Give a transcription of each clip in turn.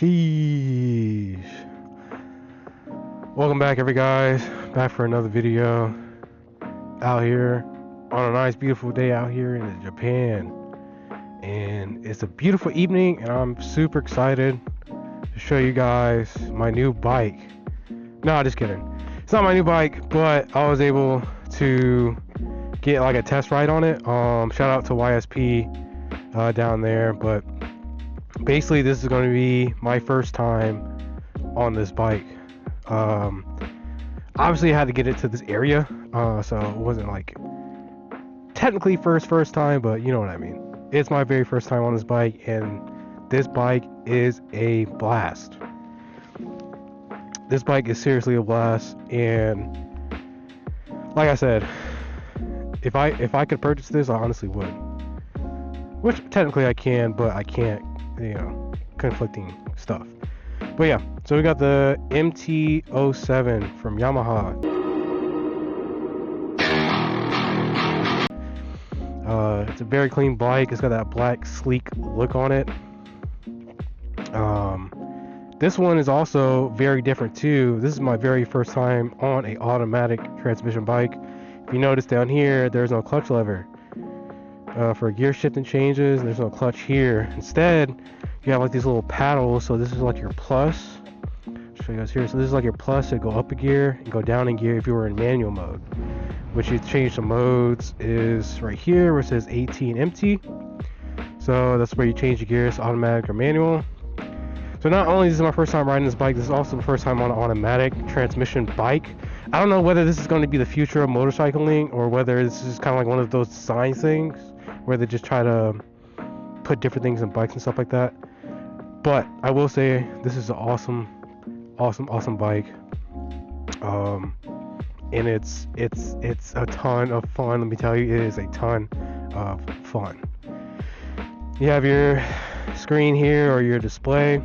Sheesh. Welcome back, guys. Back for another video. Out here on a nice, beautiful day out here in Japan, and it's a beautiful evening, and I'm super excited to show you guys my new bike. No, just kidding. It's not my new bike, but I was able to get like a test ride on it. Shout out to YSP down there, but basically this is going to be my first time on this bike. Obviously I had to get it to this area, so it wasn't like technically first time, but you know what I mean. It's my very first time on this bike, and this bike is a blast. This bike is seriously a blast, and like I said, if I could purchase this, I honestly would. Which technically I can, but I can't, you know, conflicting stuff. But yeah, so we got the MT07 from Yamaha. It's a very clean bike. It's got that black sleek look on it. This one is also very different too. This is my very first time on a automatic transmission bike. If you notice down here, there's no clutch lever. For gear shifting changes, there's no clutch here. Instead, you have like these little paddles. So this is like your plus. I'll show you guys here. So this is like your plus to go up a gear and go down in gear if you were in manual mode. Which you change the modes is right here where it says AT and MT. So that's where you change the gears, automatic or manual. So not only is this my first time riding this bike, this is also the first time on an automatic transmission bike. I don't know whether this is going to be the future of motorcycling or whether this is kind of like one of those design things where they just try to put different things in bikes and stuff like that. But I will say this is an awesome bike. And it's a ton of fun. Let me tell you, it is a ton of fun. You have your screen here or your display.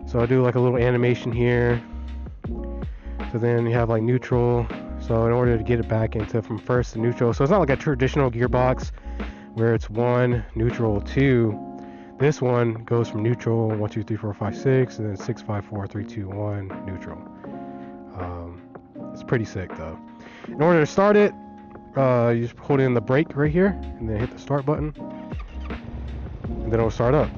So I'll do like a little animation here. So then you have like neutral. So in order to get it back into from first to neutral, so it's not like a traditional gearbox where it's 1, neutral 2. This one goes from neutral 1, 2, 3, 4, 5, 6, and then 6, 5, 4, 3, 2, 1, neutral. It's pretty sick though. In order to start it, you just hold in the brake right here, and then hit the start button, and then it'll start up.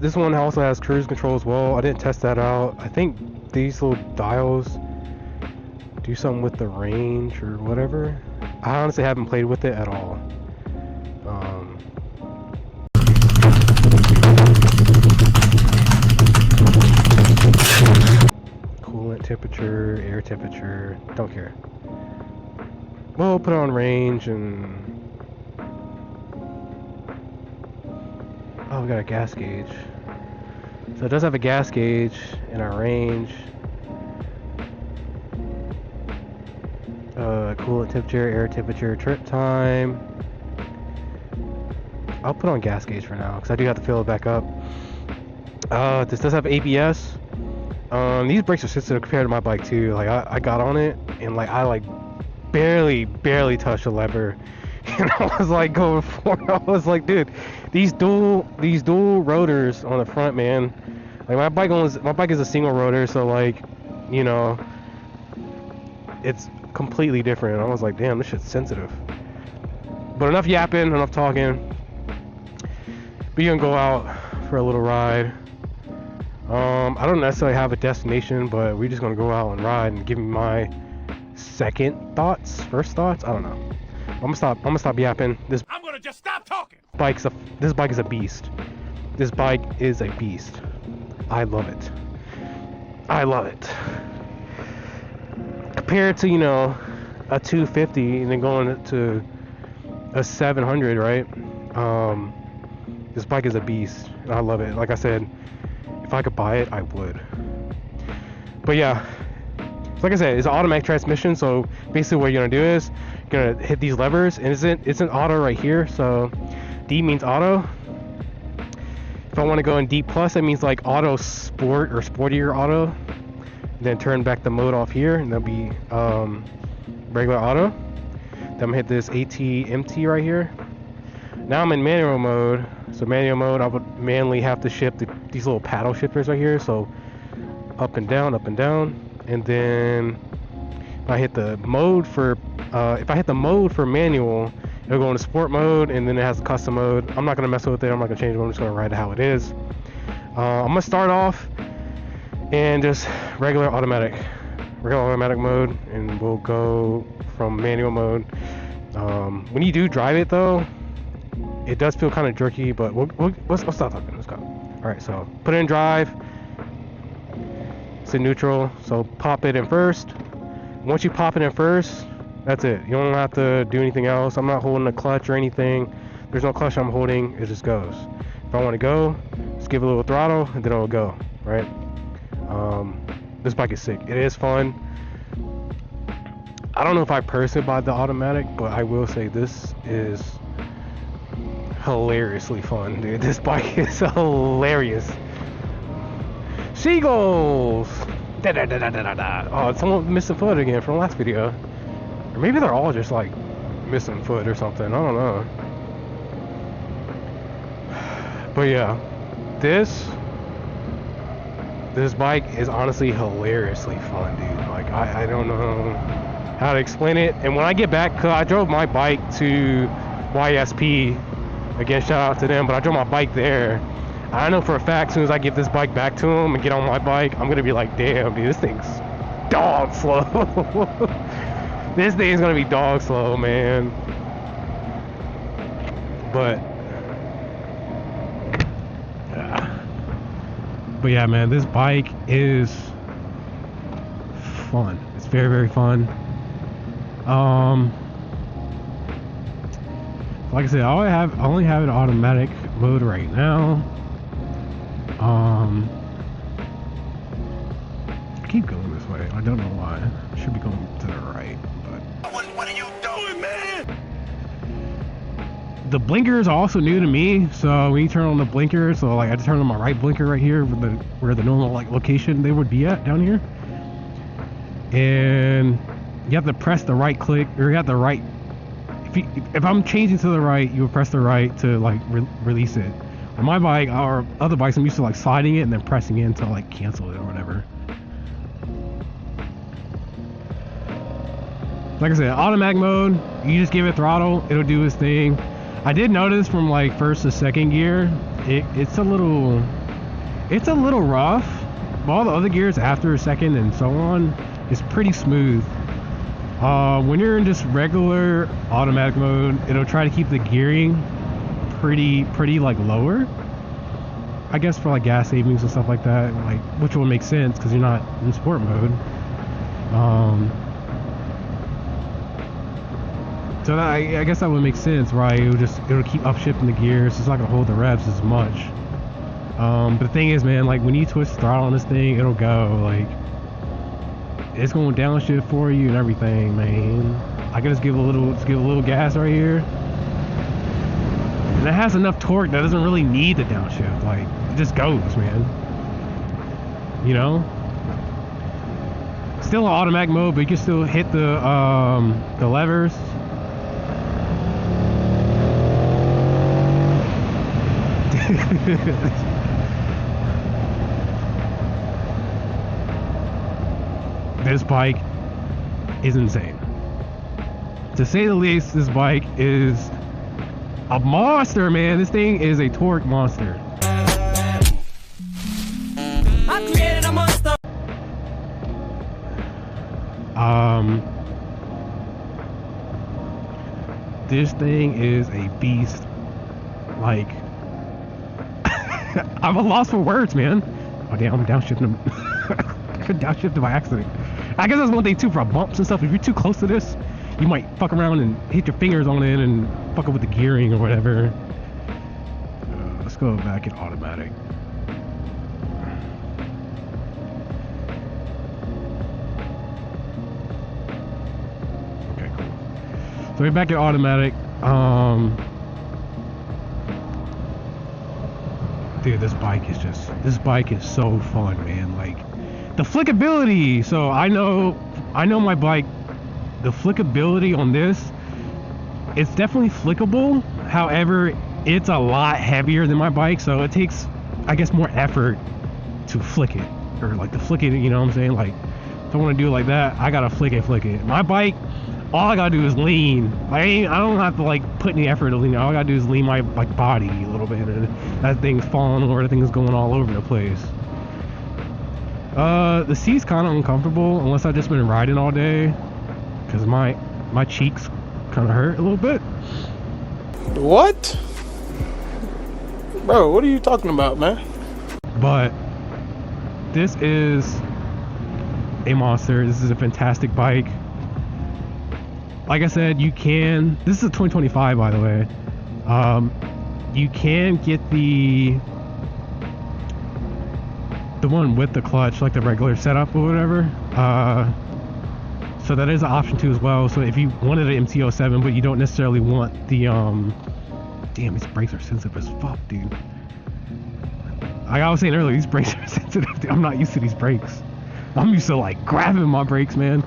This one also has cruise control as well. I didn't test that out. I think these little dials do something with the range or whatever. I honestly haven't played with it at all. Coolant temperature, air temperature, don't care. We'll put it on range, and oh, we got a gas gauge. So it does have a gas gauge in our range. Coolant temperature, air temperature, trip time. I'll put on gas gauge for now because I do have to fill it back up. This does have ABS. These brakes are sensitive compared to my bike too. Like I got on it and like I like barely touched the lever, and I was like going forward. I was like, dude, these dual rotors on the front, man. Like my bike is a single rotor, so like, you know, it's completely different. I was like, damn, this shit's sensitive. But enough yapping, enough talking. We're gonna go out for a little ride. I don't necessarily have a destination, but we're just gonna go out and ride and give me my first thoughts. I don't know. I'm gonna stop yapping. I'm gonna just stop talking. This bike is a beast. This bike is a beast. I love it. I love it. Compared to, you know, a 250 and then going to a 700, right? This bike is a beast, and I love it. Like I said, if I could buy it, I would. But yeah, like I said, it's an automatic transmission. So basically, what you're gonna do is you're gonna hit these levers, and it's an auto right here. So D means auto. If I want to go in D plus, that means like auto sport or sportier auto. Then turn back the mode off here, and that'll be regular auto. Then I'm gonna hit this AT MT right here. Now I'm in manual mode. So manual mode, I would manually have to shift these little paddle shifters right here. So up and down, and then if I hit the mode for manual, it'll go into sport mode, and then it has custom mode. I'm not gonna mess with it. I'm not gonna change it. I'm just gonna ride it how it is. I'm gonna start off and just regular automatic mode, and we'll go from manual mode. When you do drive it though, it does feel kind of jerky, but let's stop talking. Let's go. All right, so put it in drive. It's in neutral, so pop it in first. Once you pop it in first, that's it. You don't have to do anything else. I'm not holding the clutch or anything. There's no clutch I'm holding. It just goes. If I want to go, just give it a little throttle, and then it'll go. Right? This bike is sick. It is fun. I don't know if I personally bought the automatic, but I will say this is hilariously fun, dude. This bike is hilarious. Seagulls! Oh, someone missing foot again from last video. Or maybe they're all just like missing foot or something. I don't know. But yeah, this bike is honestly hilariously fun, dude. Like, I don't know how to explain it. And when I get back, cause I drove my bike to YSP. Again, shout out to them, but I drove my bike there. I know for a fact, as soon as I give this bike back to him and get on my bike, I'm gonna be like, damn, dude, this thing's dog slow. This thing's gonna be dog slow, man. But yeah, man, this bike is fun. It's very, very fun. Like I said, I only have it automatic mode right now. I keep going this way. I don't know why. I should be going to the right, but what are you doing, man? The blinkers are also new to me, so when you turn on the blinker, so like I just turn on my right blinker right here where the normal like location they would be at down here, and you have to press the right click, or you have the right. If I'm changing to the right, you would press the right to like release it. On my bike or other bikes, I'm used to like sliding it and then pressing in to like cancel it or whatever. Like I said, automatic mode, you just give it throttle, it'll do its thing. I did notice from like first to second gear, it's a little rough. All the other gears after second and so on is pretty smooth. When you're in just regular automatic mode, it'll try to keep the gearing pretty like lower, I guess, for like gas savings and stuff like that, like, which will make sense because you're not in sport mode. So that, I guess that would make sense, right? It'll keep upshifting the gears. It's not gonna hold the revs as much. But the thing is, man, like when you twist the throttle on this thing, it'll go like it's going to downshift for you and everything, man. I can just give a little gas right here, and it has enough torque that doesn't really need the downshift. Like it just goes, man. You know, still in automatic mode, but you can still hit the levers. This bike is insane. To say the least, this bike is a monster, man. This thing is a torque monster. I created a monster. This thing is a beast. Like, I'm a loss for words, man. Oh damn, I'm downshifting him. I could downshift by accident. I guess that's one thing too for bumps and stuff. If you're too close to this, you might fuck around and hit your fingers on it and fuck up with the gearing or whatever. Let's go back in automatic. Okay, cool. So we're back in automatic. Dude, this bike is so fun, man. Like the flickability. So I know my bike, the flickability on this, it's definitely flickable, However, it's a lot heavier than my bike, so it takes, I guess, more effort to flick it, or like to flick it, you know what I'm saying? Like, if I want to do it like that, I gotta flick it. My bike, all I gotta do is lean. I don't have to like put any effort to lean. All I gotta do is lean my like body a little bit, and that thing's falling over, that thing's going all over the place. The seat's kind of uncomfortable unless I've just been riding all day, because my cheeks kind of hurt a little bit. What? Bro, what are you talking about, man? But this is a monster. This is a fantastic bike. Like I said, you can, this is a 2025 by the way. You can get the one with the clutch, like the regular setup or whatever. So that is an option too as well. So if you wanted an MT07 but you don't necessarily want the damn, these brakes are sensitive as fuck, dude. Like I was saying earlier, these brakes are sensitive, dude. I'm not used to these brakes. I'm used to like grabbing my brakes, man.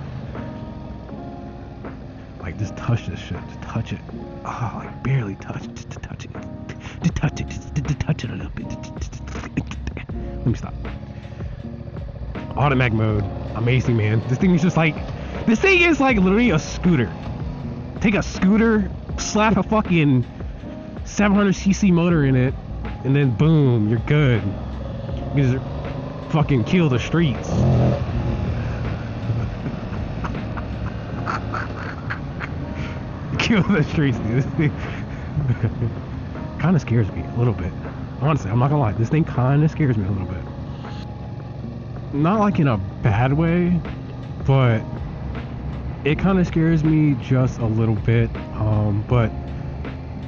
Like just touch this shit, just touch it. Oh, like barely touch, just to touch it. Just touch it, just to touch it a little bit. Let me stop. Automatic mode, amazing, man. This thing is just like, this thing is like literally a scooter. Take a scooter, slap a fucking 700cc motor in it, and then boom, you're good. You just fucking kill the streets. Kill the streets, dude. This thing kind of scares me a little bit. Honestly, I'm not gonna lie. This thing kind of scares me a little bit. Not like in a bad way, but it kind of scares me just a little bit. But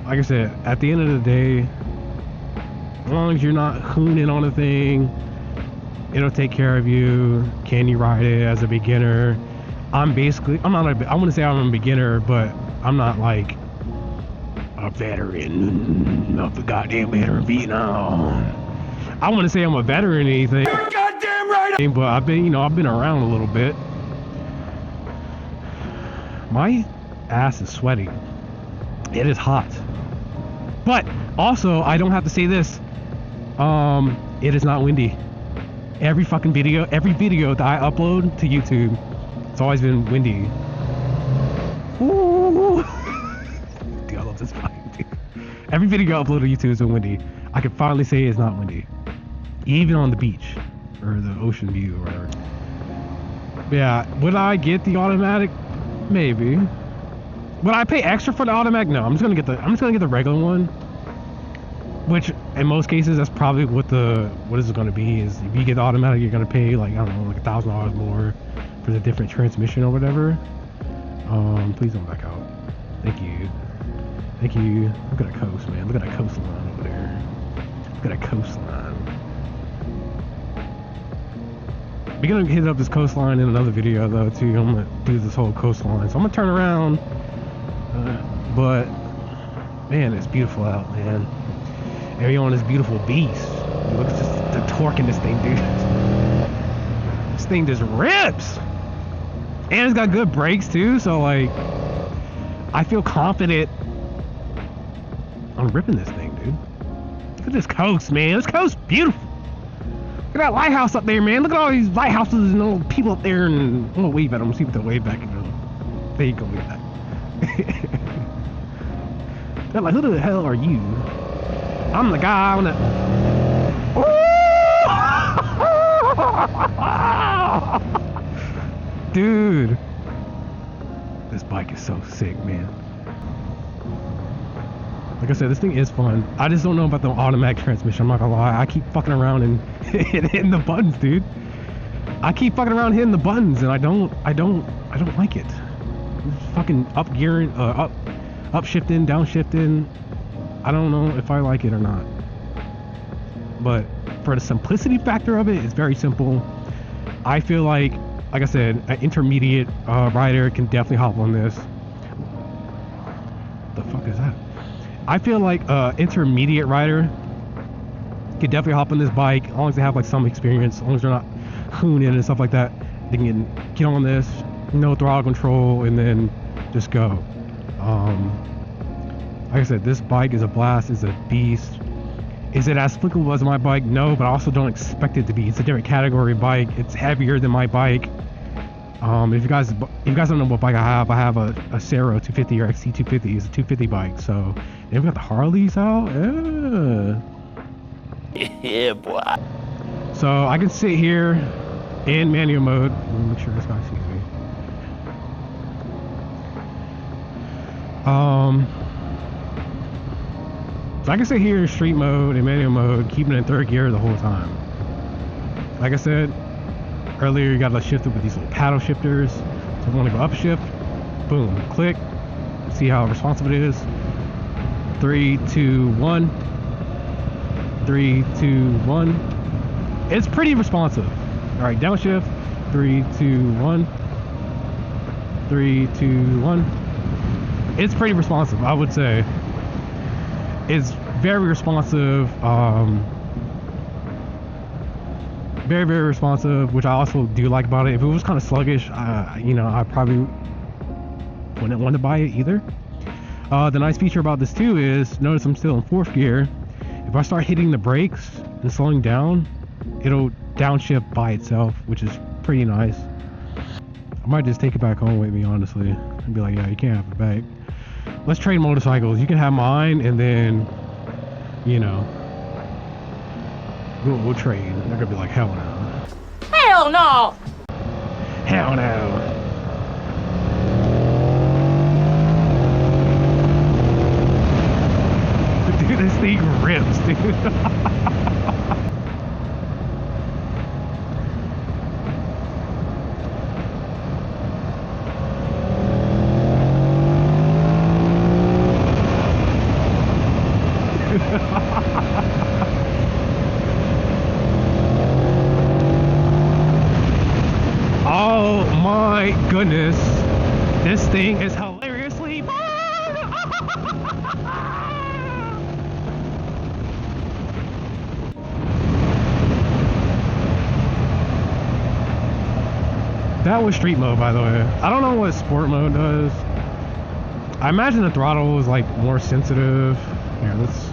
like I said, at the end of the day, as long as you're not hooning on a thing, it'll take care of you. Can you ride it as a beginner? I wouldn't say I'm a beginner, but I'm not like a veteran of the goddamn veteran Vietnam. I wouldn't say I'm a veteran or anything. You're goddamn right. But I've been around a little bit. My ass is sweating. It is hot. But also, I don't have to say this. It is not windy. Every video that I upload to YouTube, it's always been windy. Ooh. Dude, I love this bike, dude. Every video I upload to YouTube has been windy. I can finally say it's not windy. Even on the beach, or the ocean view, or whatever. Yeah, would I get the automatic? Maybe. Would I pay extra for the automatic? No, I'm just gonna get the regular one. Which in most cases, that's probably what is it gonna be, is if you get the automatic, you're gonna pay like, I don't know, like $1,000 more for the different transmission or whatever. Please don't back out. Thank you. Thank you. Look at that coast, man. Look at that coastline over there. Look at that coastline. We're gonna hit up this coastline in another video though too. I'm gonna do this whole coastline. So I'm gonna turn around. But man, it's beautiful out, man. And you're on this beautiful beast. Look at just the torque in this thing, dude. This thing just rips. And it's got good brakes too, so like I feel confident on ripping this thing, dude. Look at this coast, man. This coast's beautiful. Look at that lighthouse up there, man. Look at all these lighthouses and all the people up there, and I'm gonna wave at them, see if they'll wave back. There you go, wave back. They're like, who the hell are you? I'm the guy on the... Dude, this bike is so sick, man. Like I said, this thing is fun. I just don't know about the automatic transmission. I'm not gonna lie. I keep fucking around and hitting the buttons, dude. I keep fucking around hitting the buttons, and I don't like it. Just fucking up gearing, up shifting, down shifting. I don't know if I like it or not. But for the simplicity factor of it, it's very simple. I feel like I said, an intermediate rider can definitely hop on this. The fuck is that? I feel like intermediate rider can definitely hop on this bike as long as they have like some experience, as long as they're not hooning and stuff like that. They can get on this, no throttle control, and then just go. Like I said, this bike is a blast, is a beast. Is it as flickable as my bike? No, but I also don't expect it to be. It's a different category bike. It's heavier than my bike. If you guys don't know what bike I have a Cero 250 or XT 250. It's a 250 bike. So, and we got the Harleys out. Yeah, boy. So I can sit here in manual mode. Let me make sure this guy sees me. So I can sit here in street mode and manual mode, keeping it in third gear the whole time. Like I said earlier, you gotta shift it with these little paddle shifters. So if I want to go up shift, boom, click, see how responsive it is. 3, 2, 1. 3, 2, 1. It's pretty responsive. All right, downshift. 3, 2, 1. 3, 2, 1. It's pretty responsive, I would say. It's very responsive. Very, very responsive, which I also do like about it. If it was kind of sluggish, you know, I probably wouldn't want to buy it either. The nice feature about this too is, notice I'm still in 4th gear. If I start hitting the brakes and slowing down, it'll downshift by itself, which is pretty nice. I might just take it back home with me, honestly, and be like, yeah, you can't have it back. Let's trade motorcycles. You can have mine, and then, you know, we'll trade. They're gonna be like, hell no. Hell no! Hell no. Dude, this thing rips, dude. Oh my goodness, this thing is hilariously fun. That was street mode, by the way. I don't know what sport mode does. I imagine the throttle is like more sensitive. Here, let's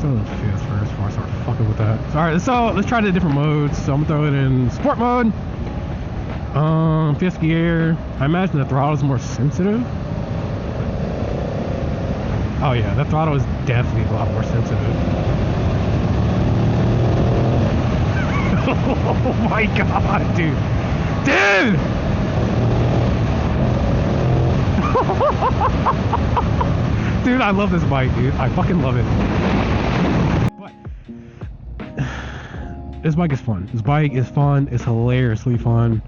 go to the 5th first before I start fucking with that. So, alright, let's try the different modes. So I'm gonna throw it in sport mode. 5th gear. I imagine the throttle is more sensitive. Oh yeah, the throttle is definitely a lot more sensitive. Oh my god, dude. Dude! Dude, I love this bike, dude. I fucking love it. But this bike is fun. This bike is fun. It's hilariously fun.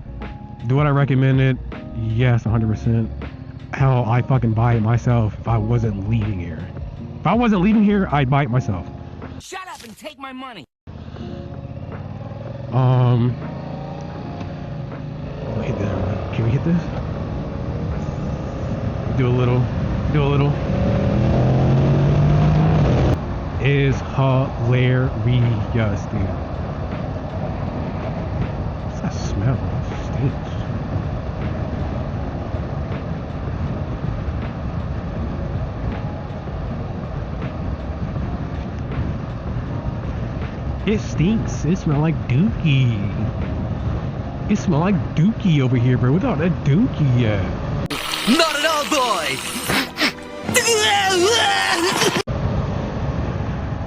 Do I recommend it? Yes, 100%. Hell, I fucking buy it myself if I wasn't leaving here. If I wasn't leaving here, I'd buy it myself. Shut up and take my money. Hit this. Can we hit this? Do a little. Is hilarious, dude. What's that smell? It stinks. It stinks. It smells like dookie. It smells like dookie over here, bro. Without that dookie yet. Not at all, boy!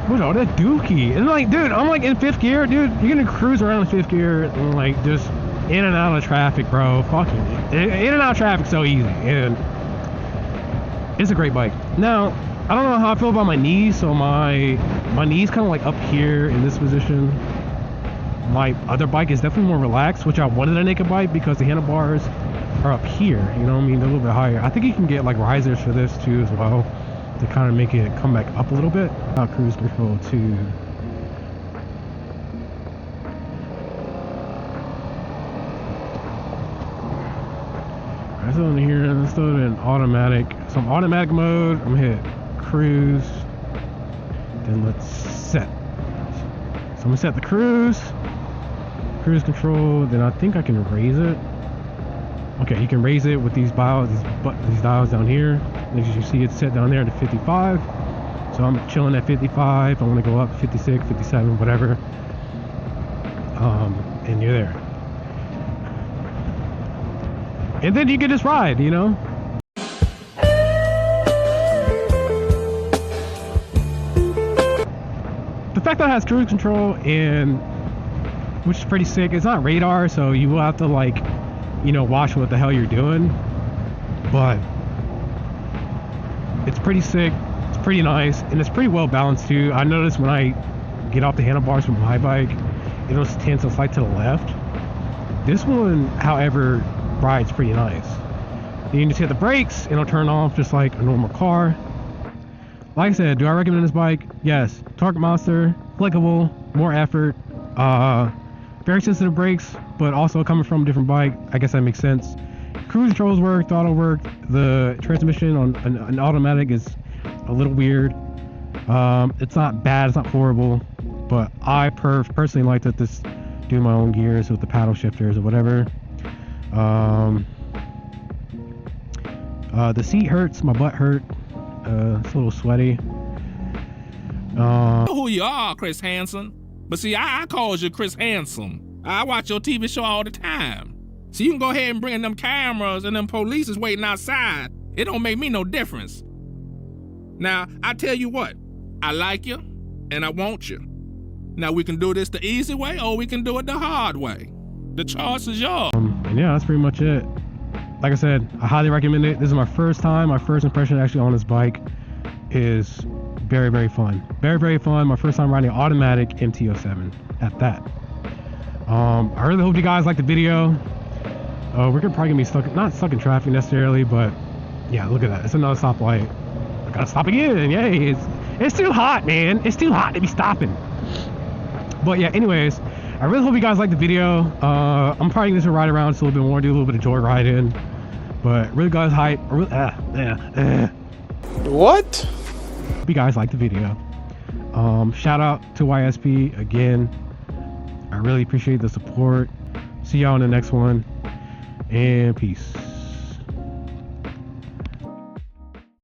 What's all that dookie? And like, dude, I'm like in 5th gear, dude. You're gonna cruise around in 5th gear and like just in and out of traffic, bro. Fucking in and out of traffic so easy. And it's a great bike. Now, I don't know how I feel about my knees. So my knees kind of like up here in this position. My other bike is definitely more relaxed, which I wanted a naked bike because the handlebars are up here. You know what I mean? They're a little bit higher. I think you can get like risers for this too as well to kind of make it come back up a little bit. Cruise control too. Alright, so in here, let's throw it in automatic. So I'm automatic mode. I'm gonna hit cruise. Then let's set. So I'm gonna set the cruise control. Then I think I can raise it. Okay, you can raise it with these dials down here. As you see, it's set down there to 55. So I'm chilling at 55. I want to go up 56, 57, whatever. And you're there. And then you can just ride, you know? The fact that it has cruise control, and which is pretty sick. It's not radar, so you will have to, like, you know, watch what the hell you're doing. But it's pretty sick. It's pretty nice, and it's pretty well balanced too. I noticed when I get off the handlebars from my bike, it'll tend to slide to the left. This one, however, rides pretty nice. You can just hit the brakes, and it'll turn off just like a normal car. Like I said, do I recommend this bike? Yes. Torque monster, clickable, more effort, very sensitive brakes, but also coming from a different bike, I guess that makes sense. Cruise controls work, throttle work. The transmission on an automatic is a little weird. It's not bad, it's not horrible, but I personally like to just do my own gears with the paddle shifters or whatever. The seat hurts, my butt hurt. It's a little sweaty. I know who you are, Chris Hansen. But see, I calls you Chris Handsome. I watch your TV show all the time. So you can go ahead and bring them cameras and them police is waiting outside. It don't make me no difference. Now, I tell you what, I like you and I want you. Now we can do this the easy way or we can do it the hard way. The choice is yours. And yeah, that's pretty much it. Like I said, I highly recommend it. This is my first time. My first impression actually on this bike is very, very fun. Very, very fun. My first time riding an automatic MT07 at that. I really hope you guys like the video. We're probably gonna be not stuck in traffic necessarily, but yeah, look at that. It's another stoplight. I gotta stop again. Yay! It's too hot, man. It's too hot to be stopping. But yeah, anyways, I really hope you guys like the video. I'm probably gonna ride around just a little bit more, do a little bit of joy riding. But really, guys, hype. What? Hope you guys like the video. Shout out to YSP again. I really appreciate the support. See y'all in the next one, and peace.